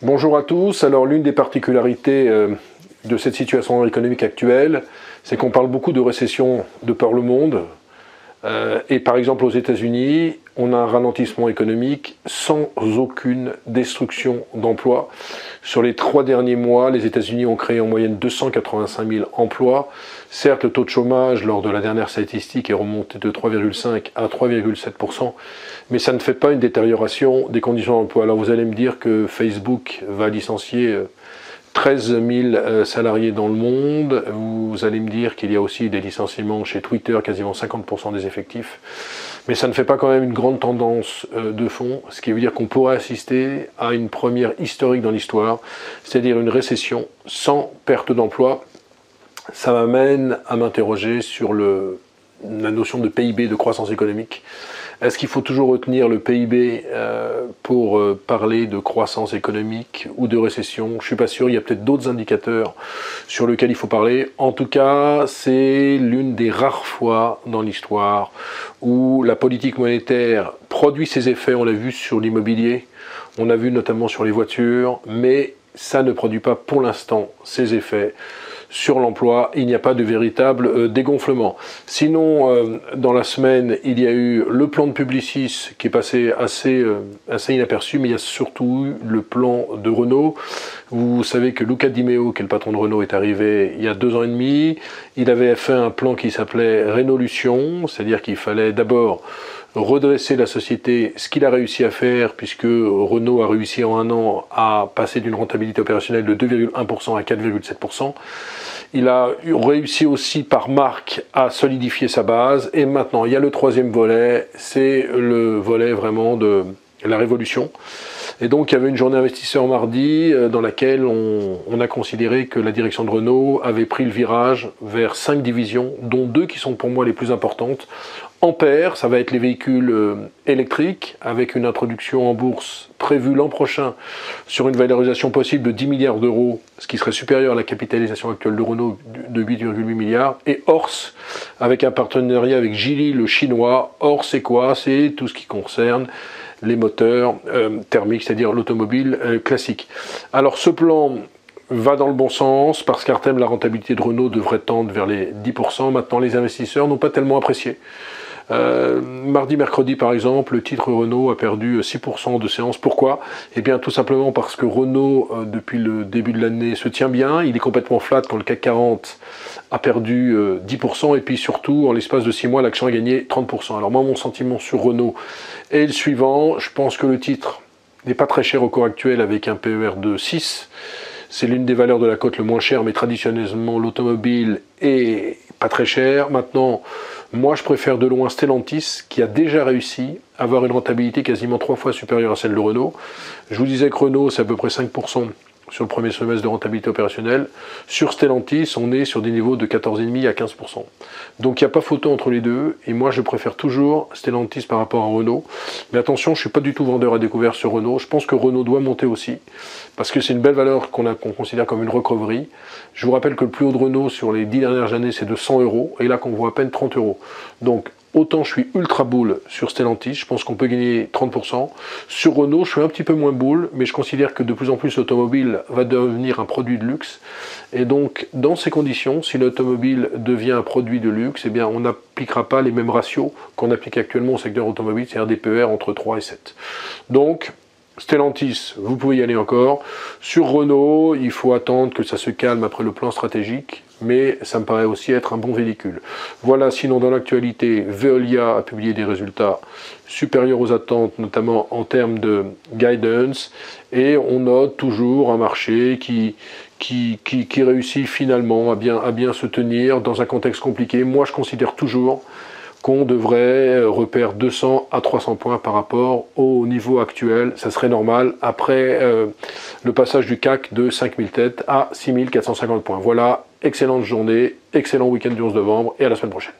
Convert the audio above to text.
Bonjour à tous. Alors l'une des particularités de cette situation économique actuelle, c'est qu'on parle beaucoup de récession de par le monde. Et par exemple aux États-Unis, on a un ralentissement économique sans aucune destruction d'emplois. Sur les 3 derniers mois, les États-Unis ont créé en moyenne 285 000 emplois. Certes, le taux de chômage lors de la dernière statistique est remonté de 3,5 à 3,7%, mais ça ne fait pas une détérioration des conditions d'emploi. Alors vous allez me dire que Facebook va licencier 13 000 salariés dans le monde. Vous allez me dire qu'il y a aussi des licenciements chez Twitter, quasiment 50% des effectifs. Mais ça ne fait pas quand même une grande tendance de fond, ce qui veut dire qu'on pourrait assister à une première historique dans l'histoire, c'est-à-dire une récession sans perte d'emploi. Ça m'amène à m'interroger sur la notion de PIB, de croissance économique. Est-ce qu'il faut toujours retenir le PIB pour parler de croissance économique ou de récession? Je ne suis pas sûr, il y a peut-être d'autres indicateurs sur lesquels il faut parler. En tout cas, c'est l'une des rares fois dans l'histoire où la politique monétaire produit ses effets. On l'a vu sur l'immobilier, on a vu notamment sur les voitures, mais ça ne produit pas pour l'instant ses effets sur l'emploi. Il n'y a pas de véritable dégonflement. Sinon, dans la semaine, il y a eu le plan de Publicis qui est passé assez inaperçu, mais il y a surtout eu le plan de Renault. Vous savez que Luca Di Meo, qui est le patron de Renault, est arrivé il y a 2 ans et demi. Il avait fait un plan qui s'appelait Rénolution, c'est-à-dire qu'il fallait d'abord redresser la société, ce qu'il a réussi à faire, puisque Renault a réussi en 1 an à passer d'une rentabilité opérationnelle de 2,1% à 4,7%. Il a réussi aussi par marque à solidifier sa base, et maintenant il y a le 3e volet, c'est le volet vraiment de la révolution. Et donc il y avait une journée investisseur mardi dans laquelle on a considéré que la direction de Renault avait pris le virage vers 5 divisions, dont 2 qui sont pour moi les plus importantes. Ampère, ça va être les véhicules électriques, avec une introduction en bourse prévue l'an prochain sur une valorisation possible de 10 milliards d'euros, ce qui serait supérieur à la capitalisation actuelle de Renault de 8,8 milliards. Et Horse, avec un partenariat avec Geely, le chinois. Horse, c'est quoi? C'est tout ce qui concerne les moteurs thermiques, c'est-à-dire l'automobile classique. Alors ce plan va dans le bon sens, parce qu'à terme, la rentabilité de Renault devrait tendre vers les 10%. Maintenant, les investisseurs n'ont pas tellement apprécié. Mardi, mercredi, par exemple, le titre Renault a perdu 6% de séance. Pourquoi? Eh bien, tout simplement parce que Renault, depuis le début de l'année, se tient bien. Il est complètement flat quand le CAC 40 a perdu 10%. Et puis surtout, en l'espace de 6 mois, l'action a gagné 30%. Alors moi, mon sentiment sur Renault est le suivant. Je pense que le titre n'est pas très cher au cours actuel, avec un PER de 6. C'est l'une des valeurs de la cote le moins cher, mais traditionnellement, l'automobile est pas très cher. Maintenant, moi, je préfère de loin Stellantis, qui a déjà réussi à avoir une rentabilité quasiment 3 fois supérieure à celle de Renault. Je vous disais que Renault, c'est à peu près 5% sur le premier semestre de rentabilité opérationnelle. Sur Stellantis, on est sur des niveaux de 14,5 à 15%. Donc il n'y a pas photo entre les deux, et moi je préfère toujours Stellantis par rapport à Renault. Mais attention, je ne suis pas du tout vendeur à découvert sur Renault. Je pense que Renault doit monter aussi, parce que c'est une belle valeur qu'on considère comme une recovery. Je vous rappelle que le plus haut de Renault sur les 10 dernières années, c'est de 100 €, et là qu'on voit à peine 30 €. Donc autant je suis ultra bull sur Stellantis, je pense qu'on peut gagner 30%. Sur Renault, je suis un petit peu moins bull, mais je considère que de plus en plus l'automobile va devenir un produit de luxe. Et donc, dans ces conditions, si l'automobile devient un produit de luxe, eh bien, on n'appliquera pas les mêmes ratios qu'on applique actuellement au secteur automobile, c'est-à-dire des PER entre 3 et 7. Donc, Stellantis, vous pouvez y aller encore. Sur Renault, il faut attendre que ça se calme après le plan stratégique, mais ça me paraît aussi être un bon véhicule. Voilà, sinon dans l'actualité, Veolia a publié des résultats supérieurs aux attentes, notamment en termes de guidance, et on note toujours un marché qui réussit finalement à bien se tenir dans un contexte compliqué. Moi, je considère toujours qu'on devrait repérer 200 à 300 points par rapport au niveau actuel. Ça serait normal après le passage du CAC de 5000 têtes à 6450 points. Voilà, excellente journée, excellent week-end du 11 novembre et à la semaine prochaine.